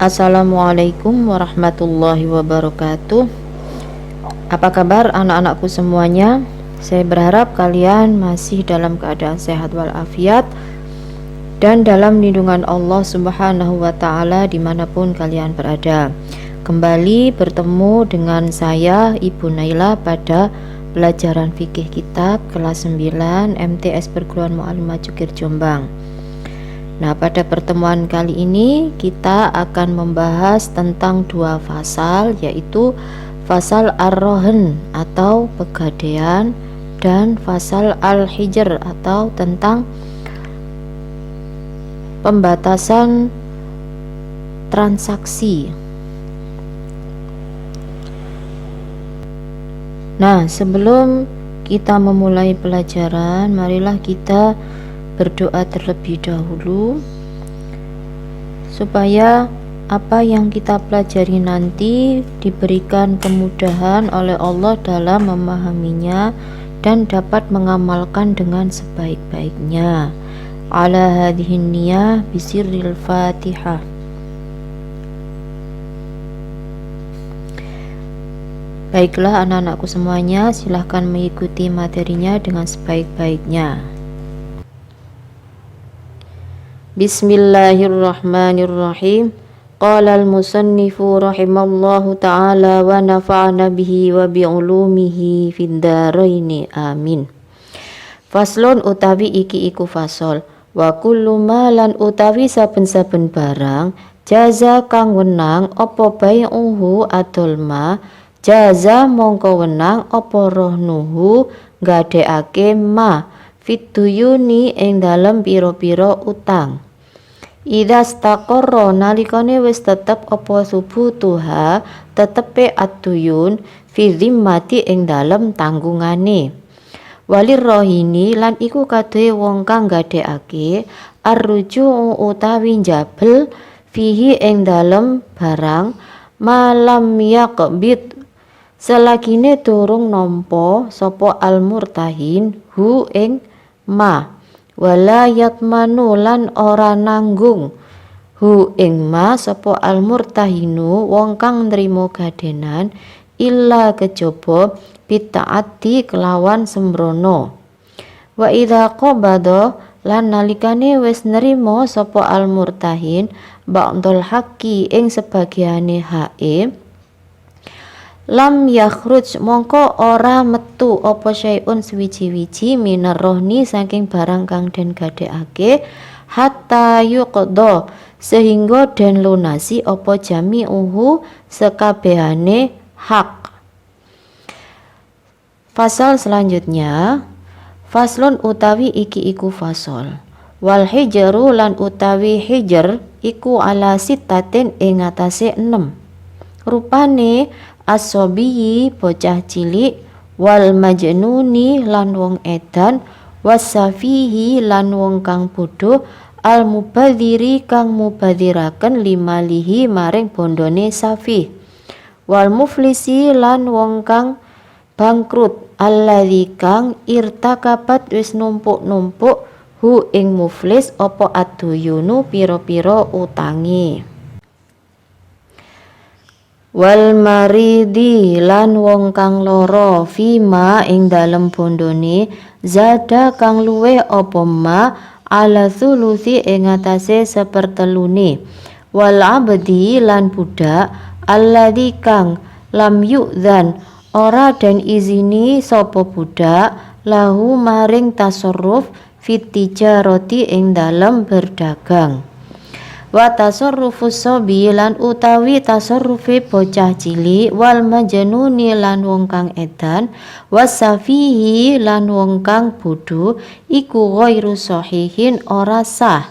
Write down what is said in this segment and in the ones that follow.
Assalamualaikum warahmatullahi wabarakatuh. Apa kabar anak-anakku semuanya? Saya berharap kalian masih dalam keadaan sehat walafiat dan dalam lindungan Allah Subhanahu wa ta'ala dimanapun kalian berada. Kembali bertemu dengan saya Ibu Naila pada pelajaran fikih kitab kelas 9 MTS Perguruan Mu'allimah Jukir Jombang. Nah, pada pertemuan kali ini kita akan membahas tentang dua fasal, yaitu fasal ar-rohen atau pegadaian dan fasal al-hijr atau tentang pembatasan transaksi. Nah, sebelum kita memulai pelajaran, marilah kita berdoa terlebih dahulu supaya apa yang kita pelajari nanti diberikan kemudahan oleh Allah dalam memahaminya dan dapat mengamalkan dengan sebaik-baiknya. Ala hadhihin niyah bisirril Fatihah. Baiklah anak-anakku semuanya, silahkan mengikuti materinya dengan sebaik-baiknya. Bismillahirrahmanirrahim. Qala al-musannifu rahimallahu ta'ala wa nafa'ana bihi wa bi'ulumihi fid dharaini amin. Faslun utawi iki iku fasol, wa kullu malan utawi saben-saben barang jaza kang wenang apa bai'uhu adol ma, jaza mongko wenang apa rohnuhu ngadekake ma fituyuni ing dalem pira-pira utang. Idza staqarra nalikane wis tetep apa subutuha tetepe atuyun fi zimmati ing dalem tanggungane. Walir rohini lan iku kaduwe wong kang gadekake arruju utawi njabel fihi ing dalem barang malam yaqbid selagine durung nampa sapa al-murtahin hu ing ma. Wala yatmanu lan ora nanggung hu ing ma sapa al-murtahinu wong kang nrimo gadenan illa kejaba bitaati kelawan sembrono. Wa idza qabada lan nalikane wis nrimo sapa al-murtahin ba'dul haqqi ing sebagiane hae lam yakhruj mongko ora metu apa syai'un suwiji-wiji minar rohni saking barang kang den gadekake hatta yuqda sehingga den lunasi apa jami'uhu sekabehane hak. Fasal selanjutnya, faslun utawi iki iku fasal. Wal hijru lan utawi hijr iku ala sittatin ing atase 6. Rupane as-sobiyi bocah cilik, wal majnuni lan wong edan, wasafihi lan wong kang bodho, al mubadziri kang mubadziraken limalihi maring bondone safih, wal muflisi lan wong kang bangkrut, alladzi kang irtakabat wis numpuk-numpuk hu ing muflis apa aduyunu pira-pira utangi. Wal maridi lan wong kang lara fima ing dalem bondone zada kang luweh apa ma ala thuluthi ing atase sepertelune. Wal abdi lan budak alladzi kang lam yu'dzan ora den izini sapa budak lahu maring tasarruf fit tijarati ing dalem berdagang. Wa tasarrufus sabi lan utawi tasarrufe bocah cilik, wal majnuni lan wong kang edan, wasafihi lan wong kang bodho iku ghairu sahihin ora sah.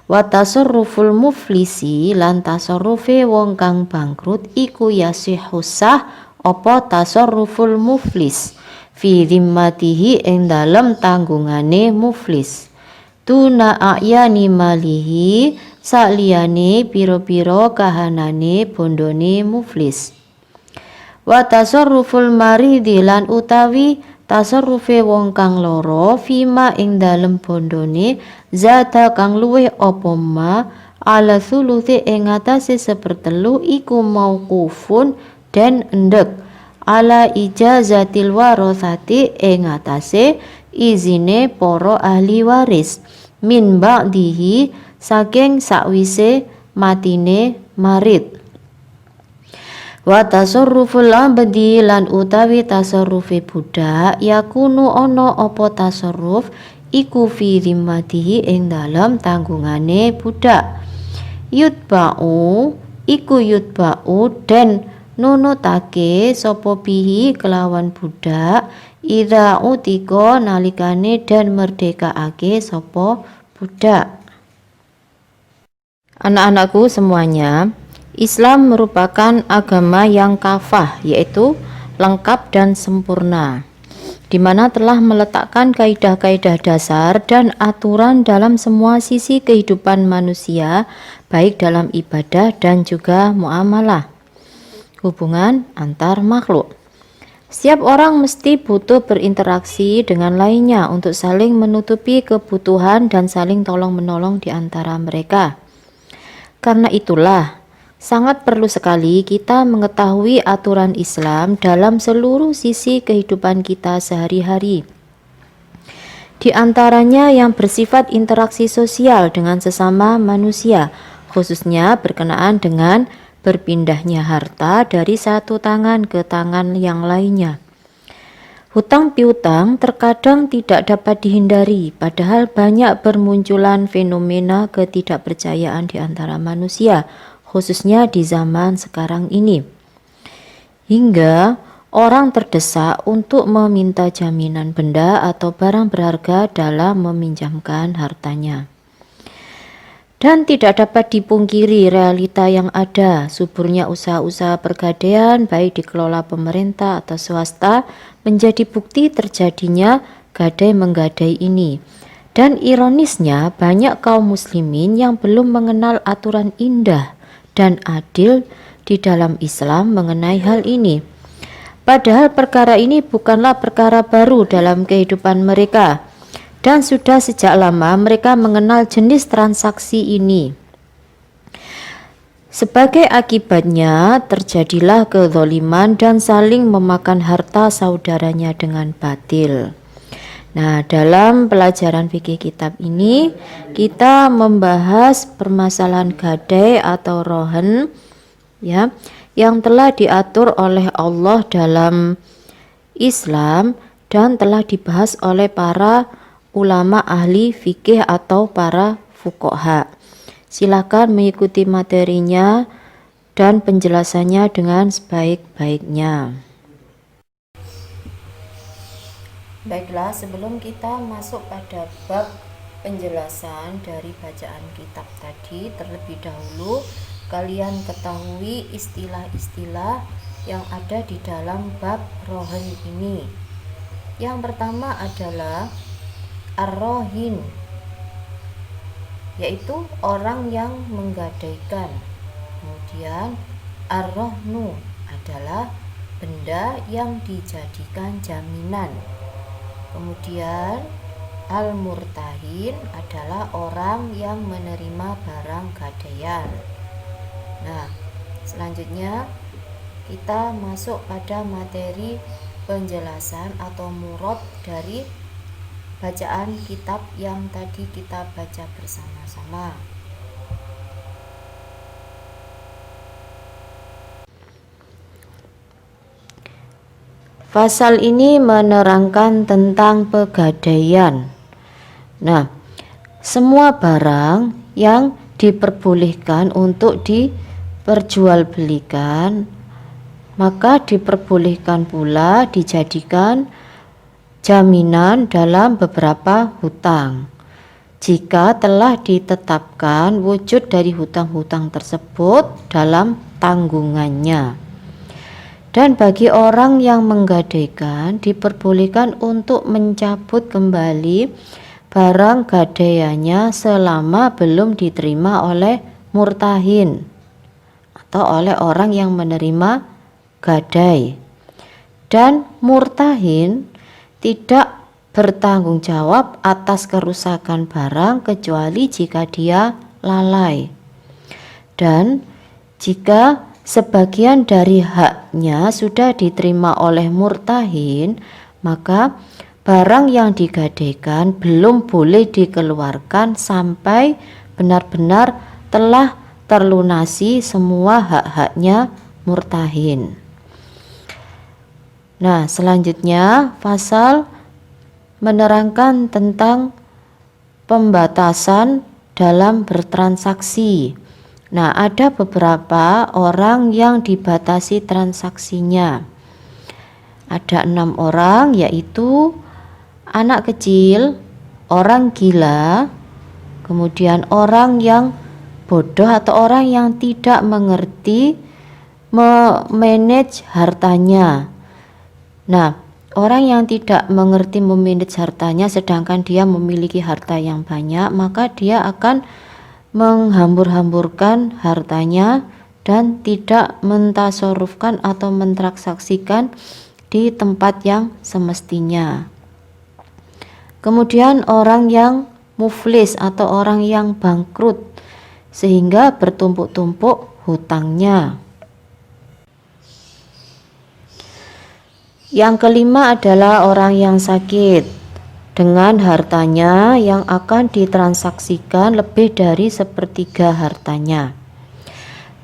Wa tasarruful muflisi lan tasarrufe wong kang bangkrut iku yasihu sah apa tasarruful muflis fi zimmatihi ing dalem tanggungane muflis. Tuna a'yani malihi saliyane pira-pira kahanane bondone muflis. Wa tasarruful maridi lan utawi tasarrufe wong kang loro fima ing dalem bondone zata kang luwih apa ma ala sulusi ing atase sepertelu iku mauqufun den endek ala ijazatil warasati ing atase izine para ahli waris min ba'dihi saking sakwise matine marid. Wa tasarruful abdi lan utawi tasarrufe budak yakunu ana apa tasarruf iku fi zimmatihi ing dalam tanggungane budak. Yutba'u iku yutba'u den nunutake sapa bihi kelawan budak idza utika nalikane dan merdekaake sapa budak. Anak-anakku semuanya, Islam merupakan agama yang kafah, yaitu lengkap dan sempurna, di mana telah meletakkan kaidah-kaidah dasar dan aturan dalam semua sisi kehidupan manusia, baik dalam ibadah dan juga muamalah, hubungan antar makhluk. Setiap orang mesti butuh berinteraksi dengan lainnya untuk saling menutupi kebutuhan dan saling tolong-menolong di antara mereka. Karena itulah, sangat perlu sekali kita mengetahui aturan Islam dalam seluruh sisi kehidupan kita sehari-hari. Di antaranya yang bersifat interaksi sosial dengan sesama manusia, khususnya berkenaan dengan berpindahnya harta dari satu tangan ke tangan yang lainnya. Hutang piutang terkadang tidak dapat dihindari, padahal banyak bermunculan fenomena ketidakpercayaan di antara manusia, khususnya di zaman sekarang ini. Hingga orang terdesak untuk meminta jaminan benda atau barang berharga dalam meminjamkan hartanya. Dan tidak dapat dipungkiri realita yang ada, suburnya usaha-usaha pergadaian baik dikelola pemerintah atau swasta menjadi bukti terjadinya gadai-menggadai ini. Dan ironisnya banyak kaum muslimin yang belum mengenal aturan indah dan adil di dalam Islam mengenai hal ini. Padahal perkara ini bukanlah perkara baru dalam kehidupan mereka. Dan sudah sejak lama mereka mengenal jenis transaksi ini. Sebagai akibatnya terjadilah kezaliman dan saling memakan harta saudaranya dengan batil. Nah, dalam pelajaran fikih kitab ini kita membahas permasalahan gadai atau rohen, ya, yang telah diatur oleh Allah dalam Islam dan telah dibahas oleh para ulama ahli fikih atau para fuqaha. Silakan mengikuti materinya dan penjelasannya dengan sebaik-baiknya. Baiklah, sebelum kita masuk pada bab penjelasan dari bacaan kitab tadi, terlebih dahulu kalian ketahui istilah-istilah yang ada di dalam bab rohen ini. Yang pertama adalah ar-rohin, yaitu orang yang menggadaikan. Kemudian ar-rohnu adalah benda yang dijadikan jaminan. Kemudian al-murtahin adalah orang yang menerima barang gadaian. Nah, selanjutnya kita masuk pada materi penjelasan atau murad dari bacaan kitab yang tadi kita baca bersama-sama. Pasal ini menerangkan tentang pegadaian. Nah, semua barang yang diperbolehkan untuk diperjualbelikan, maka diperbolehkan pula dijadikan jaminan dalam beberapa hutang jika telah ditetapkan wujud dari hutang-hutang tersebut dalam tanggungannya. Dan bagi orang yang menggadaikan diperbolehkan untuk mencabut kembali barang gadaiannya selama belum diterima oleh murtahin atau oleh orang yang menerima gadai. Dan murtahin tidak bertanggung jawab atas kerusakan barang kecuali jika dia lalai. Dan jika sebagian dari haknya sudah diterima oleh murtahin, maka barang yang digadaikan belum boleh dikeluarkan sampai benar-benar telah terlunasi semua hak-haknya murtahin. Nah, selanjutnya pasal menerangkan tentang pembatasan dalam bertransaksi. Nah, ada beberapa orang yang dibatasi transaksinya. Ada 6 orang, yaitu anak kecil, orang gila, kemudian orang yang bodoh atau orang yang tidak mengerti memanage hartanya. Nah, orang yang tidak mengerti memanage hartanya sedangkan dia memiliki harta yang banyak, maka dia akan menghambur-hamburkan hartanya dan tidak mentasarufkan atau mentransaksikan di tempat yang semestinya. Kemudian orang yang muflis atau orang yang bangkrut sehingga bertumpuk-tumpuk hutangnya. Yang kelima adalah orang yang sakit dengan hartanya yang akan ditransaksikan lebih dari 1/3 hartanya.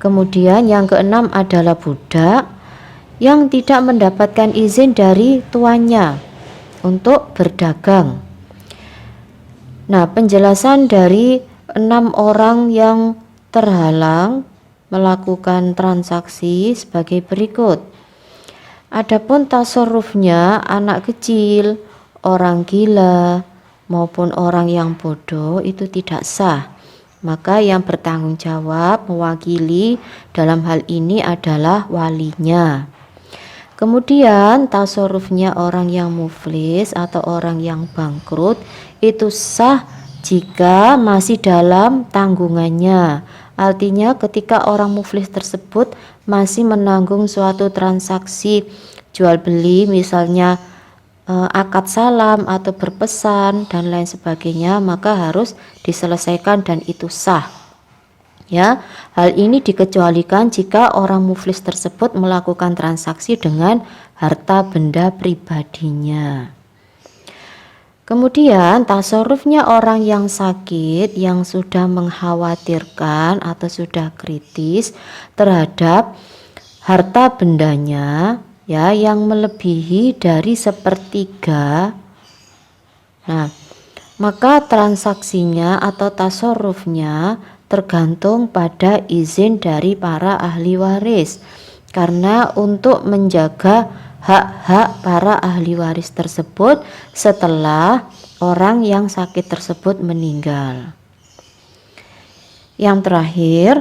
Kemudian yang keenam adalah budak yang tidak mendapatkan izin dari tuannya untuk berdagang. Nah, penjelasan dari 6 orang yang terhalang melakukan transaksi sebagai berikut. Adapun tasarrufnya anak kecil, orang gila, maupun orang yang bodoh itu tidak sah. Maka yang bertanggung jawab mewakili dalam hal ini adalah walinya. Kemudian tasarrufnya orang yang muflis atau orang yang bangkrut itu sah jika masih dalam tanggungannya. Artinya ketika orang muflis tersebut masih menanggung suatu transaksi jual beli, misalnya akad salam atau berpesan dan lain sebagainya, maka harus diselesaikan dan itu sah. Ya, hal ini dikecualikan jika orang muflis tersebut melakukan transaksi dengan harta benda pribadinya. Kemudian tasarrufnya orang yang sakit yang sudah mengkhawatirkan atau sudah kritis terhadap harta bendanya, ya, yang melebihi dari 1/3. Nah, maka transaksinya atau tasarrufnya tergantung pada izin dari para ahli waris, karena untuk menjaga hak-hak para ahli waris tersebut setelah orang yang sakit tersebut meninggal. Yang terakhir,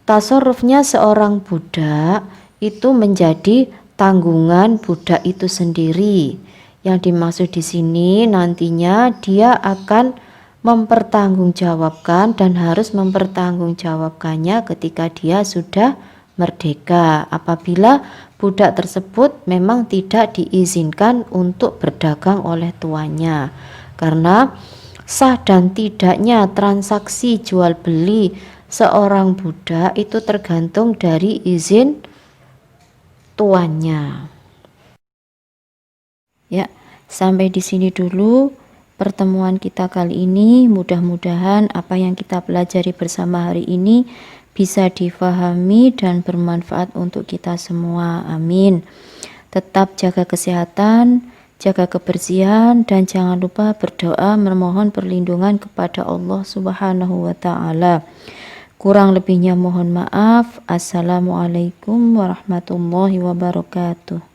tasarrufnya seorang budak itu menjadi tanggungan budak itu sendiri. Yang dimaksud di sini nantinya dia akan mempertanggungjawabkan dan harus mempertanggungjawabkannya ketika dia sudah merdeka, apabila budak tersebut memang tidak diizinkan untuk berdagang oleh tuannya, karena sah dan tidaknya transaksi jual beli seorang budak itu tergantung dari izin tuannya. Ya, sampai di sini dulu pertemuan kita kali ini. Mudah-mudahan apa yang kita pelajari bersama hari ini bisa difahami dan bermanfaat untuk kita semua. Amin. Tetap jaga kesehatan, jaga kebersihan, dan jangan lupa berdoa memohon perlindungan kepada Allah Subhanahu wa Ta'ala. Kurang lebihnya mohon maaf. Assalamualaikum warahmatullahi wabarakatuh.